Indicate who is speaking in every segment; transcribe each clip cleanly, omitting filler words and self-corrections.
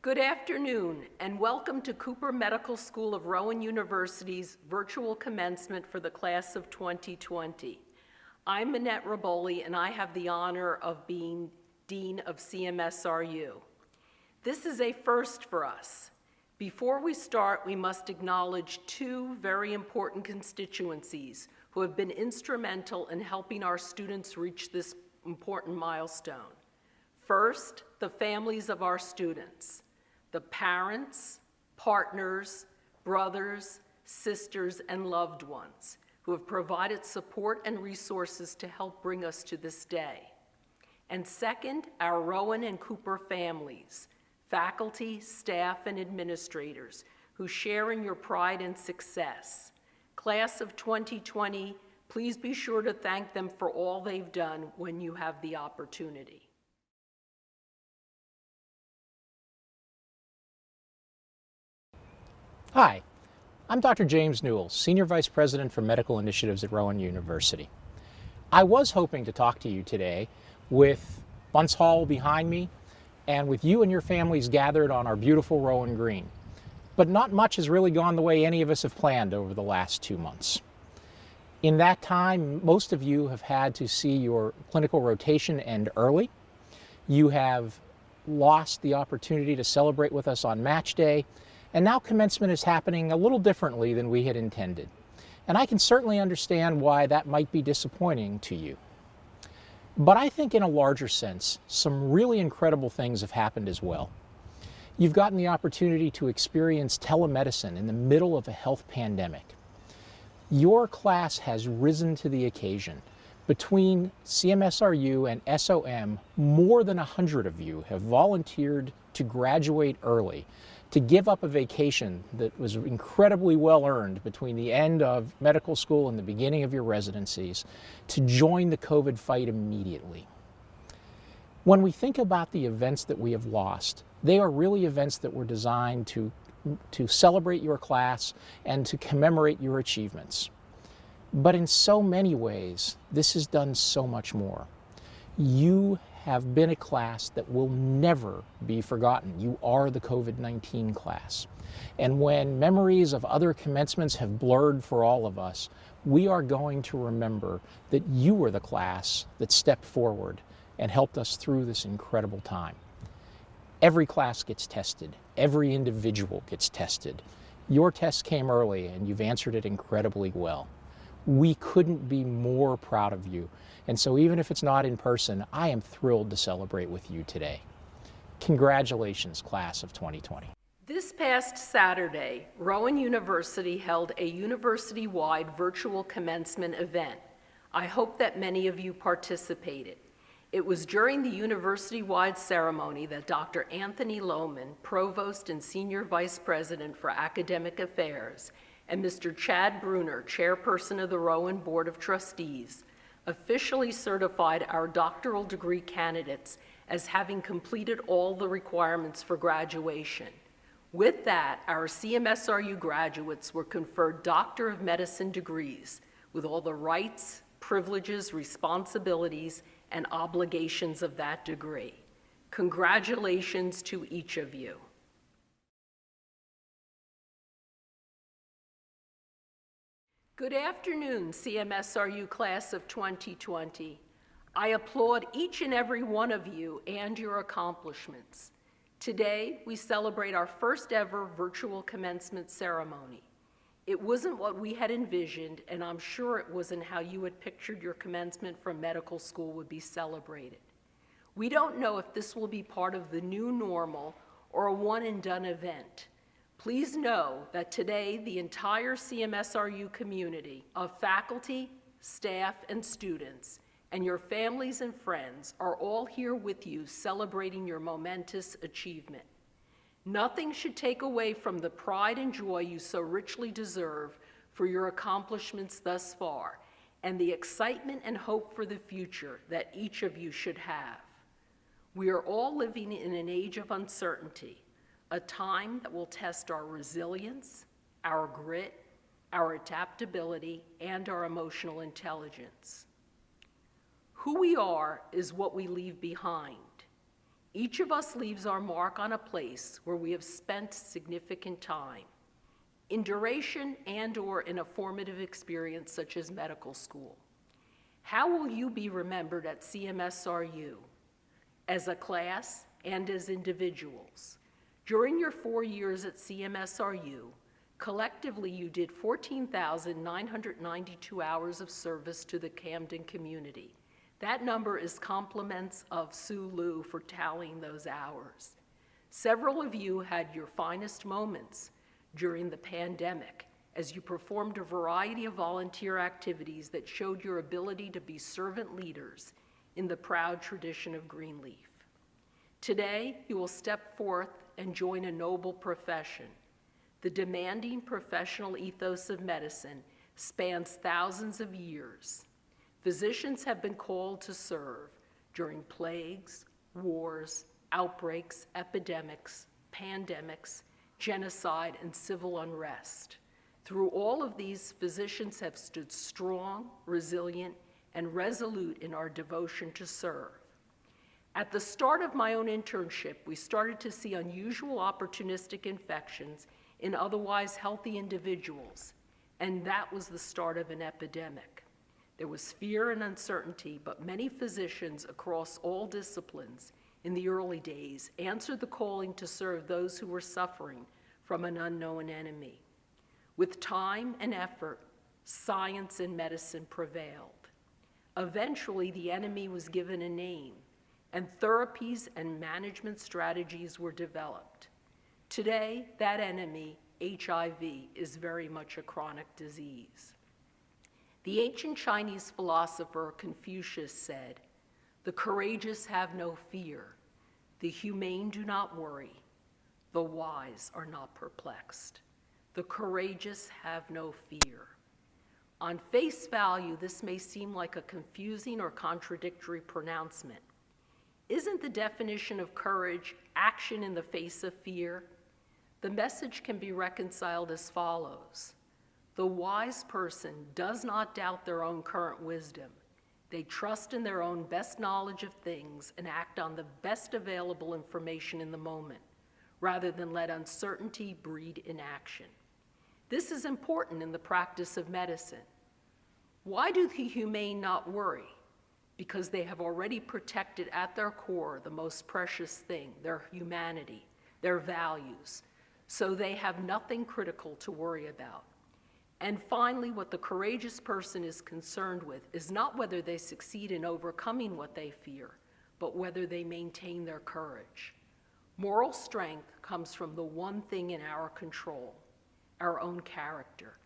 Speaker 1: Good afternoon, and welcome to Cooper Medical School of Rowan University's virtual commencement for the class of 2020. I'm Annette Reboli, and I have the honor of being Dean of CMSRU. This is a first for us. Before we start, we must acknowledge two very important constituencies who have been instrumental in helping our students reach this important milestone. First, the families of our students. The parents, partners, brothers, sisters, and loved ones who have provided support and resources to help bring us to this day. And second, our Rowan and Cooper families, faculty, staff, and administrators who share in your pride and success. Class of 2020, please be sure to thank them for all they've done when you have the opportunity.
Speaker 2: Hi, I'm Dr. James Newell, Senior Vice President for Medical Initiatives at Rowan University. I was hoping to talk to you today with Bunce Hall behind me and with you and your families gathered on our beautiful Rowan Green. But not much has really gone the way any of us have planned over the last 2 months. In that time, most of you have had to see your clinical rotation end early. You have lost the opportunity to celebrate with us on match day. And now commencement is happening a little differently than we had intended. And I can certainly understand why that might be disappointing to you. But I think in a larger sense, some really incredible things have happened as well. You've gotten the opportunity to experience telemedicine in the middle of a health pandemic. Your class has risen to the occasion. Between CMSRU and SOM, more than 100 of you have volunteered to graduate early, to give up a vacation that was incredibly well earned between the end of medical school and the beginning of your residencies, to join the COVID fight immediately. When we think about the events that we have lost, they are really events that were designed to celebrate your class and to commemorate your achievements. But in so many ways, this has done so much more. You have been a class that will never be forgotten. You are the COVID-19 class. And when memories of other commencements have blurred for all of us, we are going to remember that you were the class that stepped forward and helped us through this incredible time. Every class gets tested. Every individual gets tested. Your test came early and you've answered it incredibly well. We couldn't be more proud of you. And so even if it's not in person, I am thrilled to celebrate with you today. Congratulations, class of 2020.
Speaker 1: This past Saturday, Rowan University held a university-wide virtual commencement event. I hope that many of you participated. It was during the university-wide ceremony that Dr. Anthony Lohman, Provost and Senior Vice President for Academic Affairs, and Mr. Chad Bruner, Chairperson of the Rowan Board of Trustees, officially certified our doctoral degree candidates as having completed all the requirements for graduation. With that, our CMSRU graduates were conferred Doctor of Medicine degrees with all the rights, privileges, responsibilities, and obligations of that degree. Congratulations to each of you. Good afternoon, CMSRU class of 2020. I applaud each and every one of you and your accomplishments. Today, we celebrate our first ever virtual commencement ceremony. It wasn't what we had envisioned, and I'm sure it wasn't how you had pictured your commencement from medical school would be celebrated. We don't know if this will be part of the new normal or a one-and-done event. Please know that today the entire CMSRU community of faculty, staff, and students, and your families and friends are all here with you celebrating your momentous achievement. Nothing should take away from the pride and joy you so richly deserve for your accomplishments thus far, and the excitement and hope for the future that each of you should have. We are all living in an age of uncertainty, a time that will test our resilience, our grit, our adaptability, and our emotional intelligence. Who we are is what we leave behind. Each of us leaves our mark on a place where we have spent significant time, in duration and/or in a formative experience such as medical school. How will you be remembered at CMSRU, as a class and as individuals? During your 4 years at CMSRU, collectively you did 14,992 hours of service to the Camden community. That number is compliments of Sue Lou for tallying those hours. Several of you had your finest moments during the pandemic as you performed a variety of volunteer activities that showed your ability to be servant leaders in the proud tradition of Greenleaf. Today, you will step forth and join a noble profession. The demanding professional ethos of medicine spans thousands of years. Physicians have been called to serve during plagues, wars, outbreaks, epidemics, pandemics, genocide, and civil unrest. Through all of these, physicians have stood strong, resilient, and resolute in our devotion to serve. At the start of my own internship, we started to see unusual opportunistic infections in otherwise healthy individuals, and that was the start of an epidemic. There was fear and uncertainty, but many physicians across all disciplines in the early days answered the calling to serve those who were suffering from an unknown enemy. With time and effort, science and medicine prevailed. Eventually, the enemy was given a name, and therapies and management strategies were developed. Today, that enemy, HIV, is very much a chronic disease. The ancient Chinese philosopher Confucius said, "The courageous have no fear, the humane do not worry, the wise are not perplexed." The courageous have no fear. On face value, this may seem like a confusing or contradictory pronouncement. Isn't the definition of courage action in the face of fear? The message can be reconciled as follows. The wise person does not doubt their own current wisdom. They trust in their own best knowledge of things and act on the best available information in the moment, rather than let uncertainty breed inaction. This is important in the practice of medicine. Why do the humane not worry? Because they have already protected at their core the most precious thing, their humanity, their values, so they have nothing critical to worry about. And finally, what the courageous person is concerned with is not whether they succeed in overcoming what they fear, but whether they maintain their courage. Moral strength comes from the one thing in our control, our own character.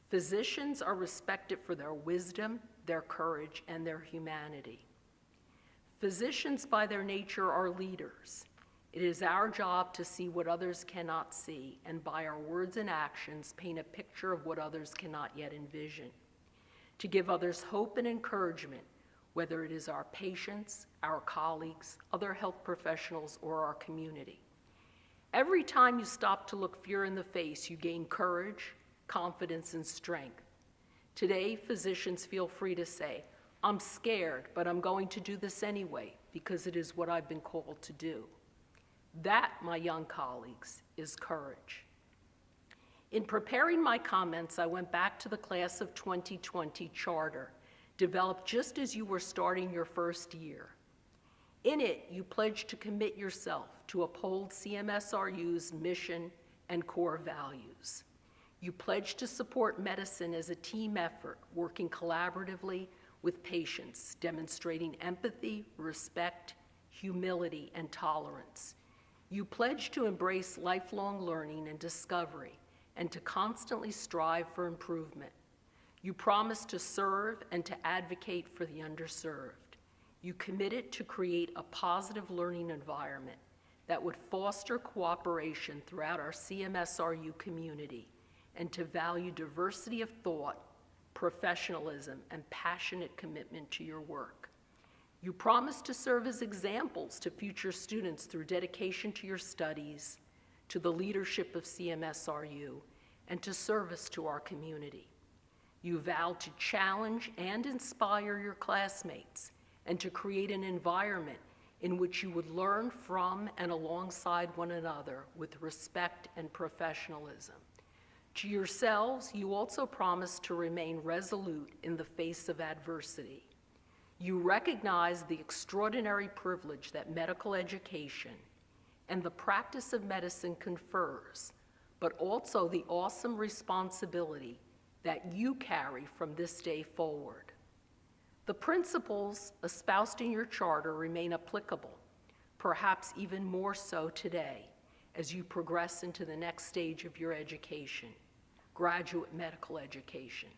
Speaker 1: Physicians are respected for their wisdom, their courage, and their humanity. Physicians, by their nature, are leaders. It is our job to see what others cannot see, and by our words and actions, paint a picture of what others cannot yet envision. To give others hope and encouragement, whether it is our patients, our colleagues, other health professionals, or our community. Every time you stop to look fear in the face, you gain courage, confidence, and strength. Today, physicians feel free to say, "I'm scared, but I'm going to do this anyway, because it is what I've been called to do." That, my young colleagues, is courage. In preparing my comments, I went back to the class of 2020 charter, developed just as you were starting your first year. In it, you pledged to commit yourself to uphold CMSRU's mission and core values. You pledged to support medicine as a team effort, working collaboratively with patients, demonstrating empathy, respect, humility, and tolerance. You pledged to embrace lifelong learning and discovery, and to constantly strive for improvement. You promised to serve and to advocate for the underserved. You committed to create a positive learning environment that would foster cooperation throughout our CMSRU community and to value diversity of thought, professionalism, and passionate commitment to your work. You promised to serve as examples to future students through dedication to your studies, to the leadership of CMSRU, and to service to our community. You vowed to challenge and inspire your classmates and to create an environment in which you would learn from and alongside one another with respect and professionalism. To yourselves, you also promise to remain resolute in the face of adversity. You recognize the extraordinary privilege that medical education and the practice of medicine confers, but also the awesome responsibility that you carry from this day forward. The principles espoused in your charter remain applicable, perhaps even more so today, as you progress into the next stage of your education, graduate medical education.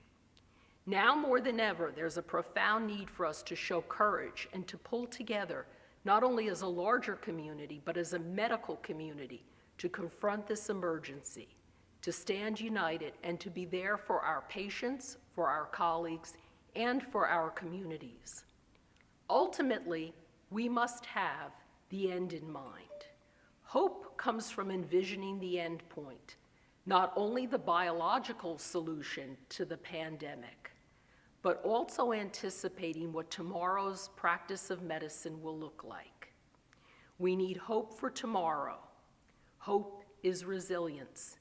Speaker 1: Now more than ever, there's a profound need for us to show courage and to pull together, not only as a larger community, but as a medical community, to confront this emergency, to stand united and to be there for our patients, for our colleagues, and for our communities. Ultimately, we must have the end in mind. Hope comes from envisioning the end point, not only the biological solution to the pandemic, but also anticipating what tomorrow's practice of medicine will look like. We need hope for tomorrow. Hope is resilience.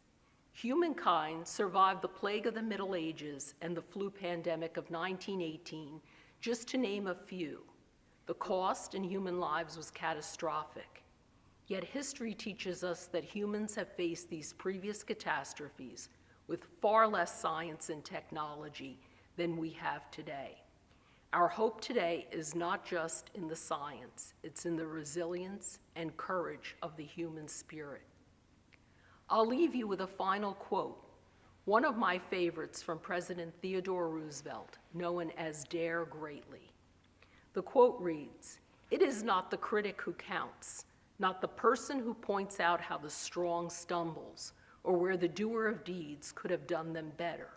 Speaker 1: Humankind survived the plague of the Middle Ages and the flu pandemic of 1918, just to name a few. The cost in human lives was catastrophic. Yet history teaches us that humans have faced these previous catastrophes with far less science and technology than we have today. Our hope today is not just in the science, it's in the resilience and courage of the human spirit. I'll leave you with a final quote, one of my favorites from President Theodore Roosevelt, known as Dare Greatly. The quote reads, "It is not the critic who counts, not the person who points out how the strong stumbles or where the doer of deeds could have done them better.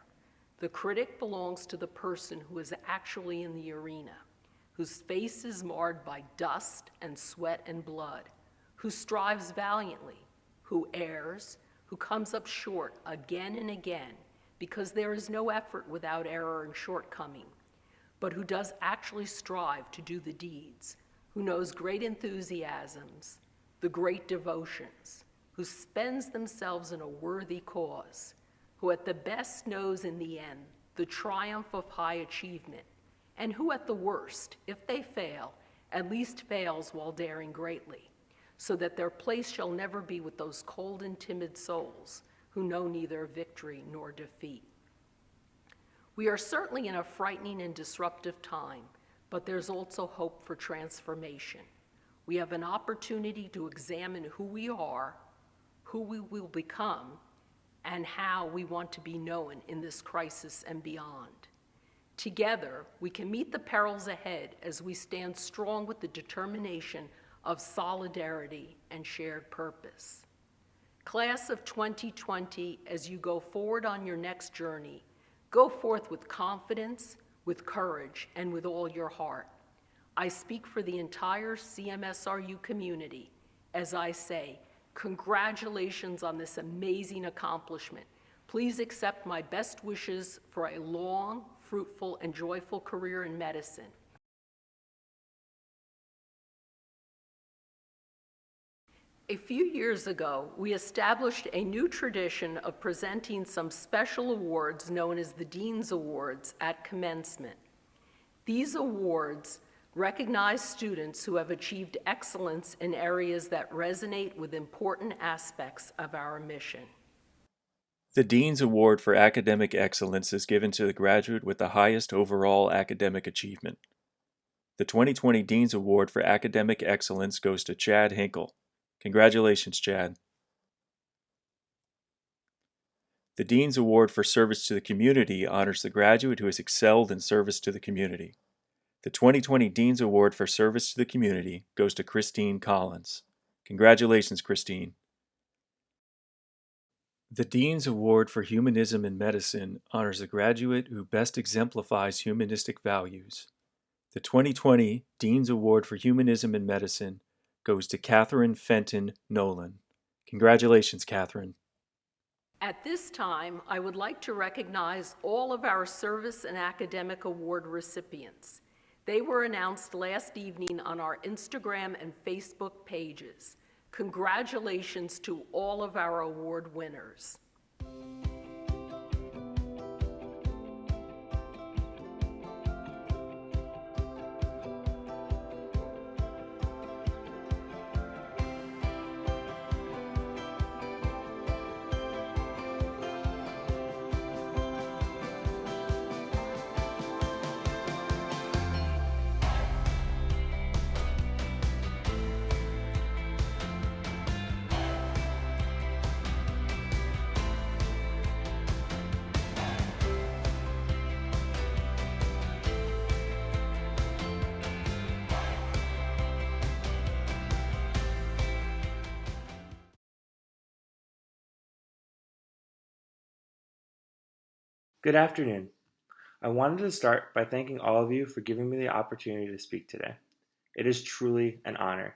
Speaker 1: The critic belongs to the person who is actually in the arena, whose face is marred by dust and sweat and blood, who strives valiantly, who errs, who comes up short again and again, because there is no effort without error and shortcoming, but who does actually strive to do the deeds, who knows great enthusiasms, the great devotions, who spends themselves in a worthy cause, who at the best knows in the end the triumph of high achievement, and who at the worst, if they fail, at least fails while daring greatly, so that their place shall never be with those cold and timid souls who know neither victory nor defeat." We are certainly in a frightening and disruptive time, but there's also hope for transformation. We have an opportunity to examine who we are, who we will become, and how we want to be known in this crisis and beyond. Together, we can meet the perils ahead as we stand strong with the determination of solidarity and shared purpose. Class of 2020, as you go forward on your next journey, go forth with confidence, with courage, and with all your heart. I speak for the entire CMSRU community as I say, congratulations on this amazing accomplishment. Please accept my best wishes for a long, fruitful, and joyful career in medicine. A few years ago, we established a new tradition of presenting some special awards known as the Dean's Awards at commencement. These awards recognize students who have achieved excellence in areas that resonate with important aspects of our mission.
Speaker 3: The Dean's Award for Academic Excellence is given to the graduate with the highest overall academic achievement. The 2020 Dean's Award for Academic Excellence goes to Chad Hinkle. Congratulations, Chad. The Dean's Award for Service to the Community honors the graduate who has excelled in service to the community. The 2020 Dean's Award for Service to the Community goes to Christine Collins. Congratulations, Christine. The Dean's Award for Humanism in Medicine honors a graduate who best exemplifies humanistic values. The 2020 Dean's Award for Humanism in Medicine goes to Catherine Fenton Nolan. Congratulations, Catherine.
Speaker 1: At this time, I would like to recognize all of our service and academic award recipients. They were announced last evening on our Instagram and Facebook pages. Congratulations to all of our award winners.
Speaker 4: Good afternoon. I wanted to start by thanking all of you for giving me the opportunity to speak today. It is truly an honor.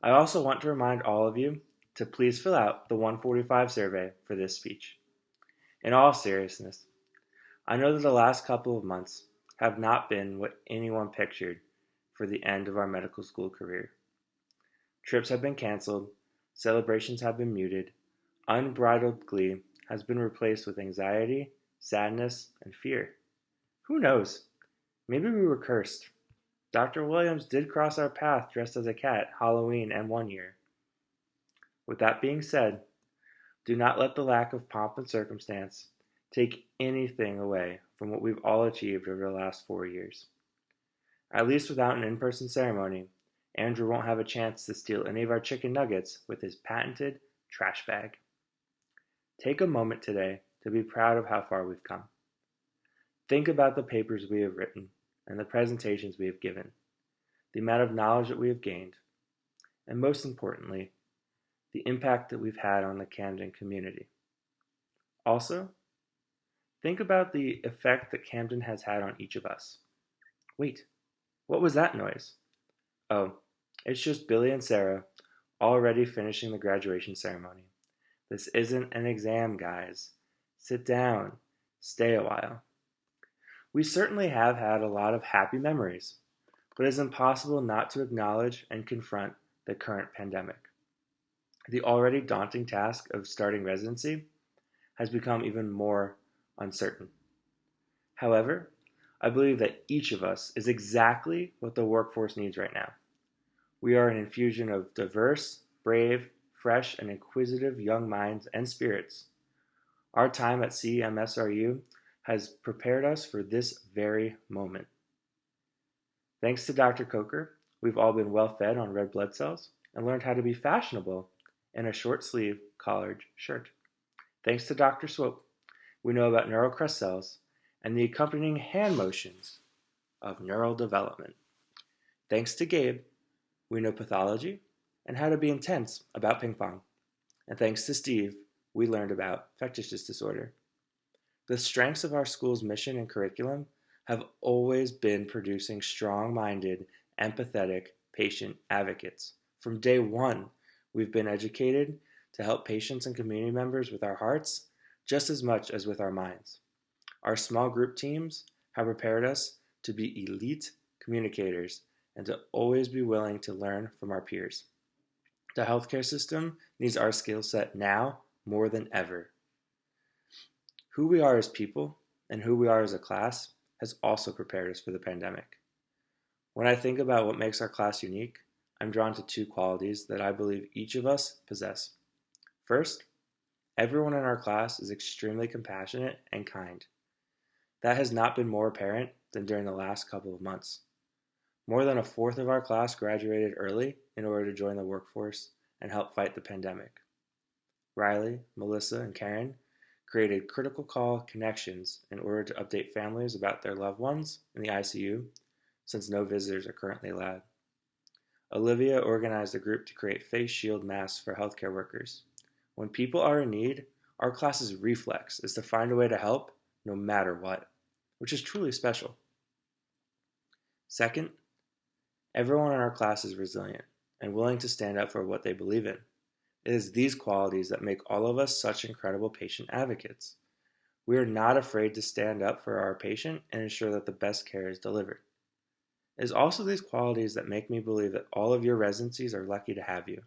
Speaker 4: I also want to remind all of you to please fill out the 145 survey for this speech. In all seriousness, I know that the last couple of months have not been what anyone pictured for the end of our medical school career. Trips have been canceled, celebrations have been muted, unbridled glee has been replaced with anxiety, sadness, and fear. Who knows? Maybe we were cursed. Dr. Williams did cross our path dressed as a cat Halloween and one year. With that being said, do not let the lack of pomp and circumstance take anything away from what we've all achieved over the last 4 years. At least without an in-person ceremony, Andrew won't have a chance to steal any of our chicken nuggets with his patented trash bag. Take a moment today to be proud of how far we've come. Think about the papers we have written and the presentations we have given, the amount of knowledge that we have gained, and most importantly, the impact that we've had on the Camden community. Also, think about the effect that Camden has had on each of us. Wait, what was that noise? Oh, it's just Billy and Sarah already finishing the graduation ceremony. This isn't an exam, guys. Sit down. Stay a while. We certainly have had a lot of happy memories, but it is impossible not to acknowledge and confront the current pandemic. The already daunting task of starting residency has become even more uncertain. However, I believe that each of us is exactly what the workforce needs right now. We are an infusion of diverse, brave, fresh, and inquisitive young minds and spirits. Our time at CMSRU has prepared us for this very moment. Thanks to Dr. Kocher, we've all been well fed on red blood cells and learned how to be fashionable in a short sleeve collared shirt. Thanks to Dr. Swope, we know about neural crest cells and the accompanying hand motions of neural development. Thanks to Gabe, we know pathology and how to be intense about ping pong. And thanks to Steve, we learned about infectious disorder. The strengths of our school's mission and curriculum have always been producing strong-minded, empathetic patient advocates. From day one, we've been educated to help patients and community members with our hearts just as much as with our minds. Our small group teams have prepared us to be elite communicators and to always be willing to learn from our peers. The healthcare system needs our skill set now more than ever. Who we are as people and who we are as a class has also prepared us for the pandemic. When I think about what makes our class unique, I'm drawn to two qualities that I believe each of us possess. First, everyone in our class is extremely compassionate and kind. That has not been more apparent than during the last couple of months. More than a fourth of our class graduated early in order to join the workforce and help fight the pandemic. Riley, Melissa, and Karen created critical call connections in order to update families about their loved ones in the ICU, since no visitors are currently allowed. Olivia organized a group to create face shield masks for healthcare workers. When people are in need, our class's reflex is to find a way to help no matter what, which is truly special. Second, everyone in our class is resilient and willing to stand up for what they believe in. It is these qualities that make all of us such incredible patient advocates. We are not afraid to stand up for our patient and ensure that the best care is delivered. It is also these qualities that make me believe that all of your residencies are lucky to have you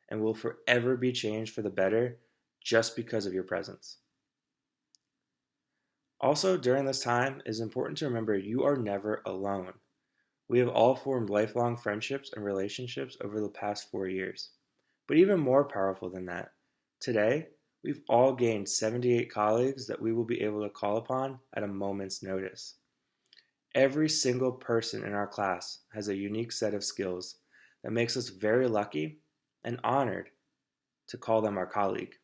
Speaker 4: and will forever be changed for the better just because of your presence. Also, during this time, it is important to remember you are never alone. We have all formed lifelong friendships and relationships over the past 4 years. But even more powerful than that, today, we've all gained 78 colleagues that we will be able to call upon at a moment's notice. Every single person in our class has a unique set of skills that makes us very lucky and honored to call them our colleague.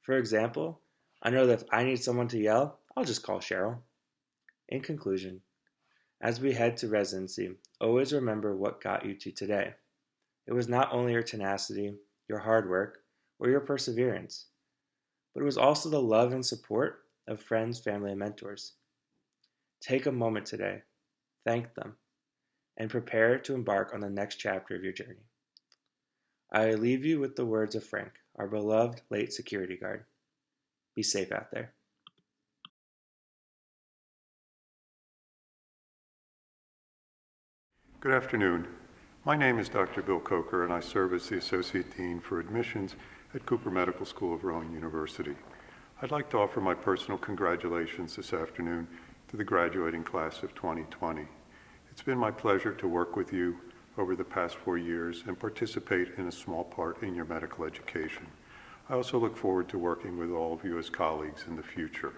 Speaker 4: For example, I know that if I need someone to yell, I'll just call Cheryl. In conclusion, as we head to residency, always remember what got you to today. It was not only your tenacity, your hard work, or your perseverance, but it was also the love and support of friends, family, and mentors. Take a moment today, thank them, and prepare to embark on the next chapter of your journey. I leave you with the words of Frank, our beloved late security guard. Be safe out there.
Speaker 5: Good afternoon. My name is Dr. Bill Kocher, and I serve as the Associate Dean for Admissions at Cooper Medical School of Rowan University. I'd like to offer my personal congratulations this afternoon to the graduating class of 2020. It's been my pleasure to work with you over the past 4 years and participate in a small part in your medical education. I also look forward to working with all of you as colleagues in the future.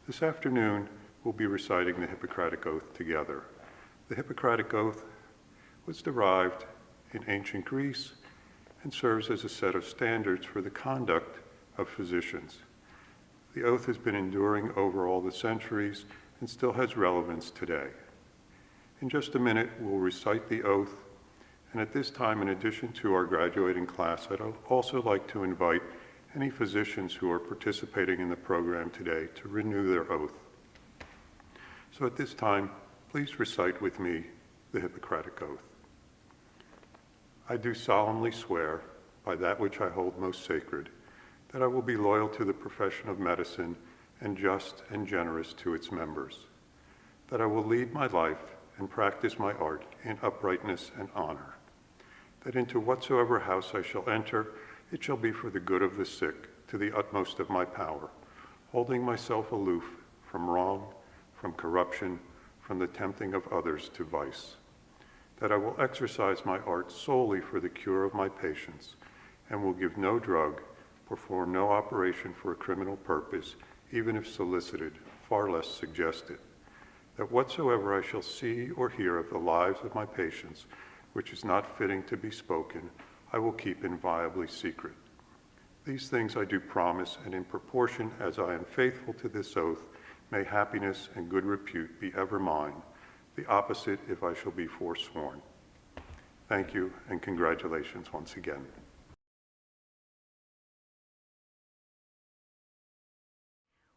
Speaker 5: This afternoon, we'll be reciting the Hippocratic Oath together. The Hippocratic Oath was derived in ancient Greece and serves as a set of standards for the conduct of physicians. The oath has been enduring over all the centuries and still has relevance today. In just a minute, we'll recite the oath, and at this time, in addition to our graduating class, I'd also like to invite any physicians who are participating in the program today to renew their oath. So at this time, please recite with me the Hippocratic Oath. I do solemnly swear, by that which I hold most sacred, that I will be loyal to the profession of medicine and just and generous to its members, that I will lead my life and practice my art in uprightness and honor, that into whatsoever house I shall enter, it shall be for the good of the sick to the utmost of my power, holding myself aloof from wrong, from corruption, from the tempting of others to vice, that I will exercise my art solely for the cure of my patients, and will give no drug, perform no operation for a criminal purpose, even if solicited, far less suggested, that whatsoever I shall see or hear of the lives of my patients, which is not fitting to be spoken, I will keep inviolably secret. These things I do promise, and in proportion as I am faithful to this oath, may happiness and good repute be ever mine, the opposite if I shall be forsworn. Thank you, and congratulations once again.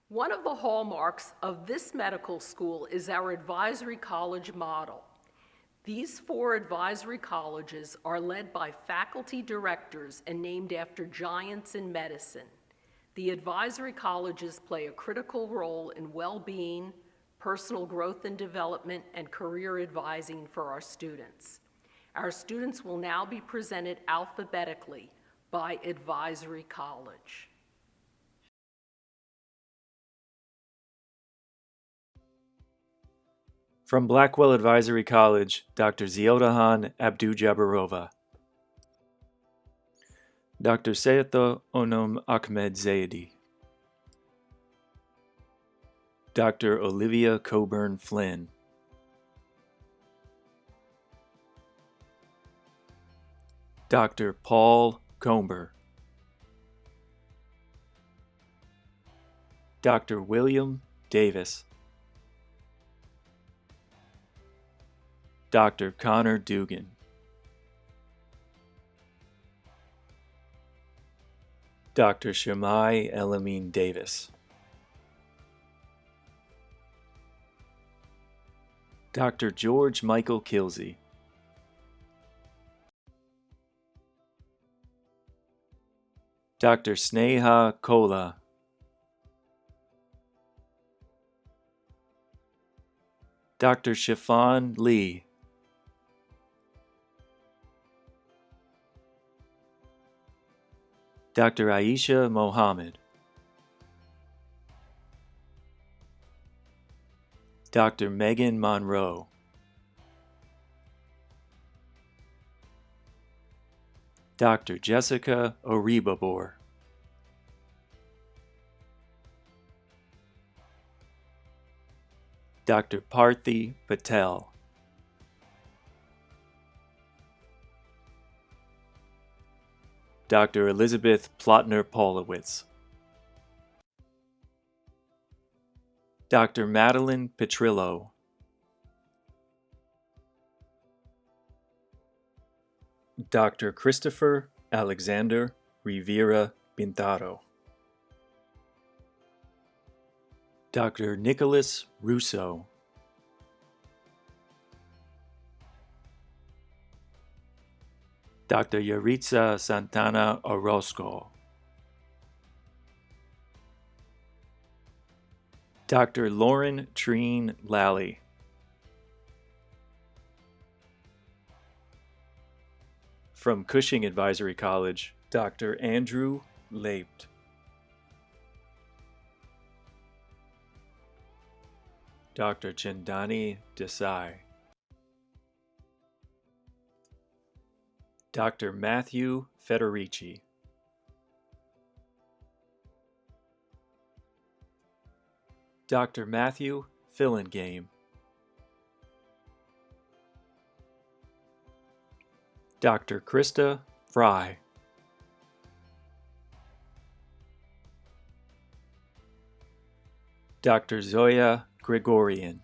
Speaker 1: One of the hallmarks of this medical school is our advisory college model. These 4 advisory colleges are led by faculty directors and named after giants in medicine. The advisory colleges play a critical role in well-being, personal growth and development, and career advising for our students. Our students will now be presented alphabetically by advisory college.
Speaker 3: From Blackwell Advisory College, Dr. Ziodahan Abdu-Jabarova. Dr. Seyata Onum Ahmed Zayedi. Dr. Olivia Coburn Flynn. Dr. Paul Comber. Dr. William Davis. Dr. Connor Dugan. Dr. Shamai Elamine Davis. Dr. George Michael Kilsey. Dr. Sneha Kola. Dr. Shifan Lee. Dr. Aisha Mohammed, Dr. Megan Monroe, Dr. Jessica Oribabor, Dr. Parthi Patel, Dr. Elizabeth Plotner-Polowitz, Dr. Madeline Petrillo, Dr. Kristopher Alexander Rivera Pintado, Dr. Nicholas Russo, Dr. Yaritza Santana Orozco, Dr. Lauren Treen Lally, from Cushing Advisory College, Dr. Andrew Leibt, Dr. Chandani Desai, Dr. Matthew Federici, Dr. Matthew Fillingame, Dr. Krista Fry, Dr. Zoya Gregorian,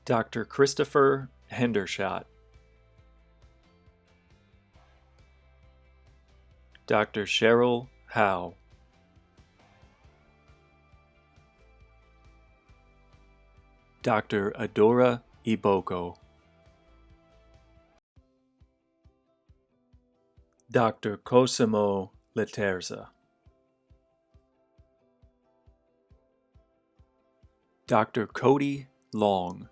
Speaker 3: Dr. Kristopher Hendershot, Dr. Cheryl Howe, Dr. Adora Iboko, Dr. Cosimo Leterza, Dr. Cody Long,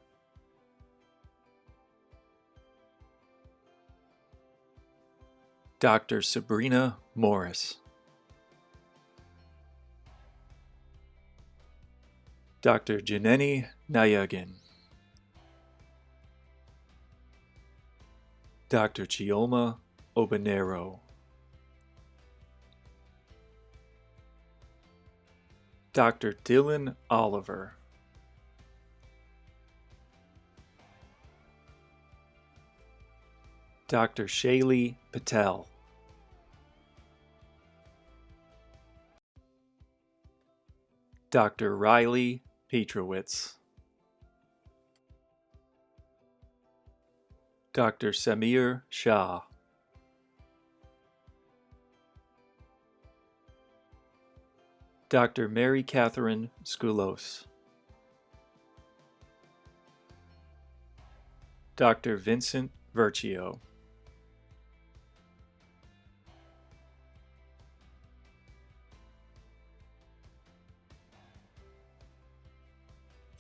Speaker 3: Dr. Sabrina Morris, Dr. Janeni Nayagin, Dr. Chioma Obanero, Dr. Dylan Oliver, Dr. Shaylee Patel, Dr. Riley Petrowitz, Dr. Samir Shah, Dr. Mary Catherine Skoulos, Dr. Vincent Vercio,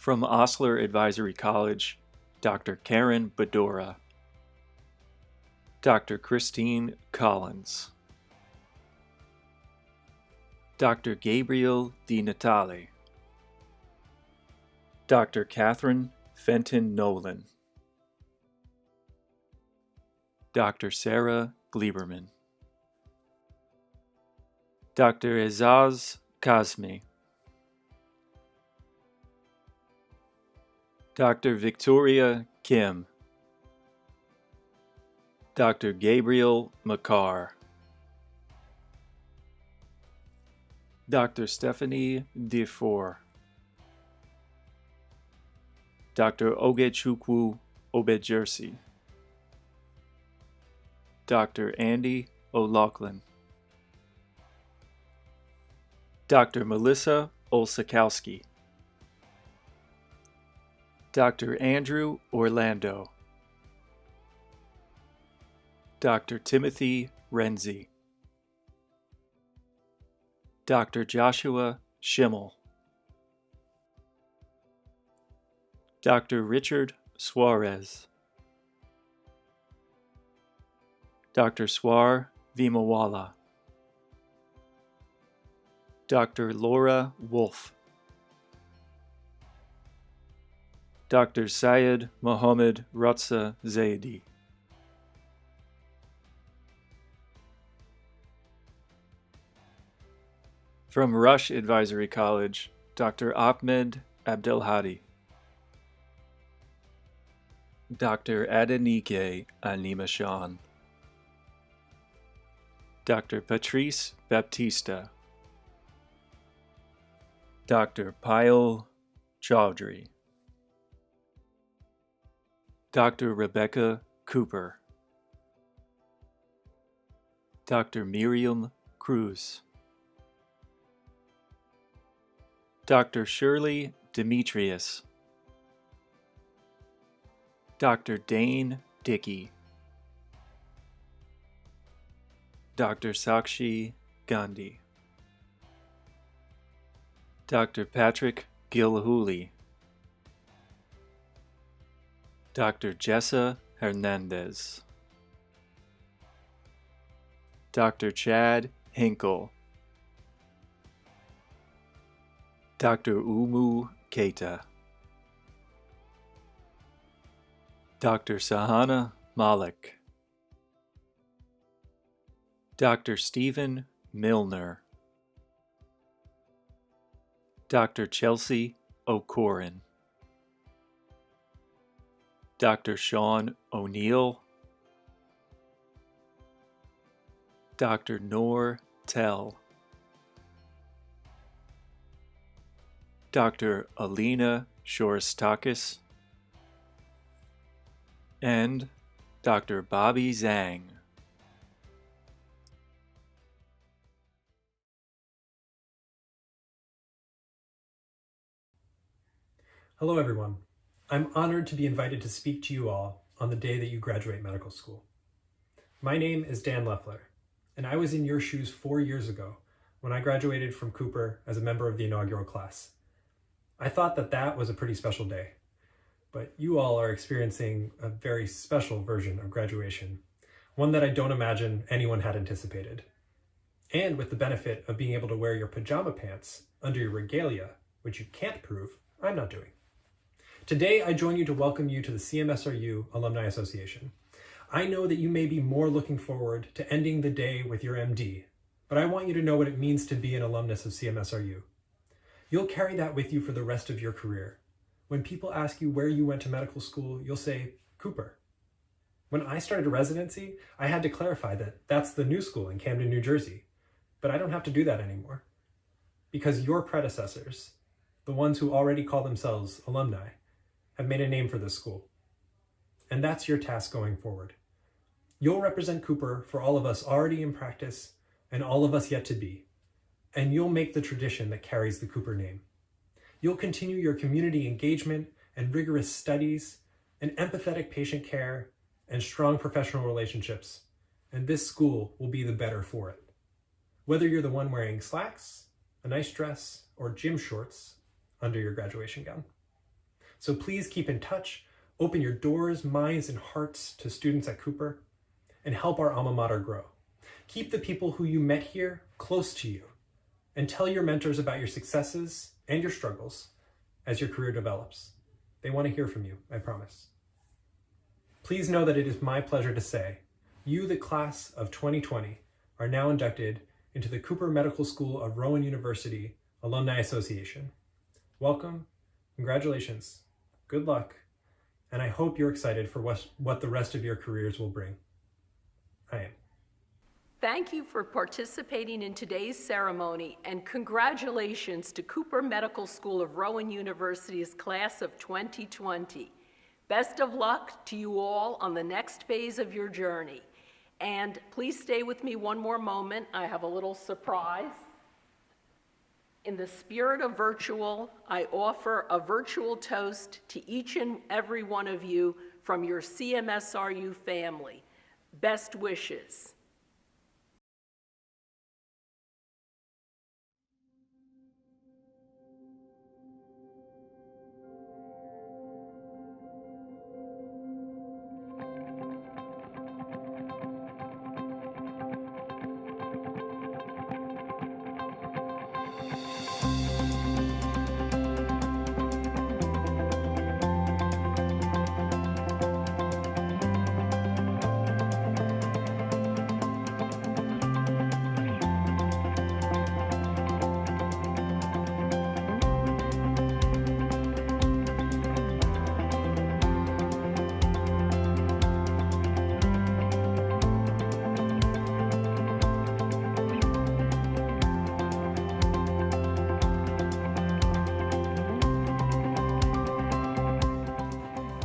Speaker 3: from Osler Advisory College, Dr. Karen Bedora, Dr. Christine Collins, Dr. Gabriel Di Natale, Dr. Catherine Fenton Nolan, Dr. Sarah Gleiberman, Dr. Azaz Kazmi, Dr. Victoria Kim, Dr. Gabriel McCarr, Dr. Stephanie Defour, Dr. Ogechukwu Obejersi, Dr. Andy O'Loughlin, Dr. Melissa Olsakowski, Dr. Andrew Orlando, Dr. Timothy Renzi, Dr. Joshua Schimmel, Dr. Richard Suarez, Dr. Swar Vimawala, Dr. Laura Wolf, Dr. Syed Mohammed Ratza Zaidi, from Rush Advisory College, Dr. Ahmed Abdelhadi, Dr. Adenike Animashan, Dr. Patrice Baptista, Dr. Payal Chaudhry, Dr. Rebecca Cooper, Dr. Miriam Cruz, Dr. Shirley Demetrius, Dr. Dane Dickey, Dr. Sakshi Gandhi, Dr. Patrick Gilhooly, Dr. Jessa Hernandez, Dr. Chad Hinkle, Dr. Umu Keita, Dr. Sahana Malik, Dr. Stephen Milner, Dr. Chelsea O'Corin, Dr. Sean O'Neill, Dr. Noor Tell, Dr. Alina Shoristakis, and Dr. Bobby Zhang.
Speaker 6: Hello everyone. I'm honored to be invited to speak to you all on the day that you graduate medical school. My name is Dan Lefler, and I was in your shoes 4 years ago when I graduated from Cooper as a member of the inaugural class. I thought that that was a pretty special day, but you all are experiencing a very special version of graduation, one that I don't imagine anyone had anticipated. And with the benefit of being able to wear your pajama pants under your regalia, which you can't prove, I'm not doing. Today, I join you to welcome you to the CMSRU Alumni Association. I know that you may be more looking forward to ending the day with your MD, but I want you to know what it means to be an alumnus of CMSRU. You'll carry that with you for the rest of your career. When people ask you where you went to medical school, you'll say, Cooper. When I started residency, I had to clarify that that's the new school in Camden, New Jersey, but I don't have to do that anymore. Because your predecessors, the ones who already call themselves alumni, have made a name for this school. And that's your task going forward. You'll represent Cooper for all of us already in practice and all of us yet to be. And you'll make the tradition that carries the Cooper name. You'll continue your community engagement and rigorous studies and empathetic patient care and strong professional relationships. And this school will be the better for it. Whether you're the one wearing slacks, a nice dress, or gym shorts under your graduation gown. So please keep in touch, open your doors, minds, and hearts to students at Cooper, and help our alma mater grow. Keep the people who you met here close to you, and tell your mentors about your successes and your struggles as your career develops. They want to hear from you, I promise. Please know that it is my pleasure to say, you, the class of 2020, are now inducted into the Cooper Medical School of Rowan University Alumni Association. Welcome, congratulations, good luck, and I hope you're excited for what the rest of your careers will bring. I am.
Speaker 1: Thank you for participating in today's ceremony, and congratulations to Cooper Medical School of Rowan University's class of 2020. Best of luck to you all on the next phase of your journey. And please stay with me one more moment. I have a little surprise. In the spirit of virtual, I offer a virtual toast to each and every one of you from your CMSRU family. Best wishes.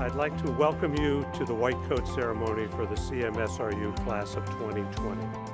Speaker 7: I'd like to welcome you to the White Coat Ceremony for the CMSRU Class of 2020.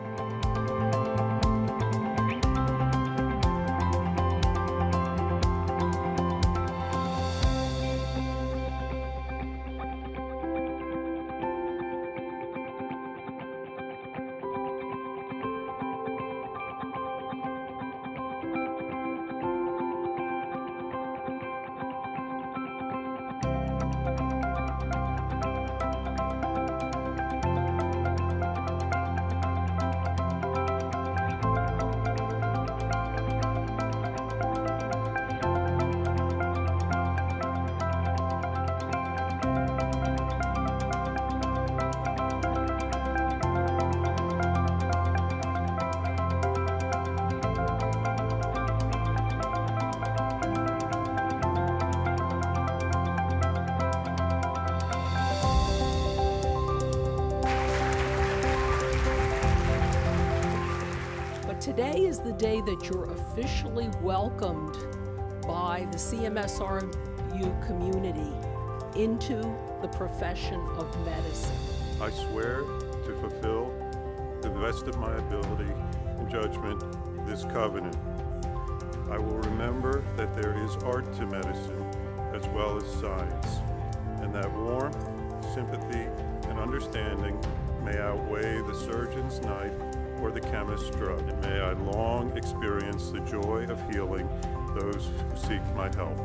Speaker 1: Today is the day that you're officially welcomed by the CMSRU community into the profession of medicine.
Speaker 5: I swear to fulfill to the best of my ability and judgment this covenant. I will remember that there is art to medicine as well as science, and that warmth, sympathy, and understanding may outweigh the surgeon's knife or the chemist's drug, and may I long experience the joy of healing those who seek my help.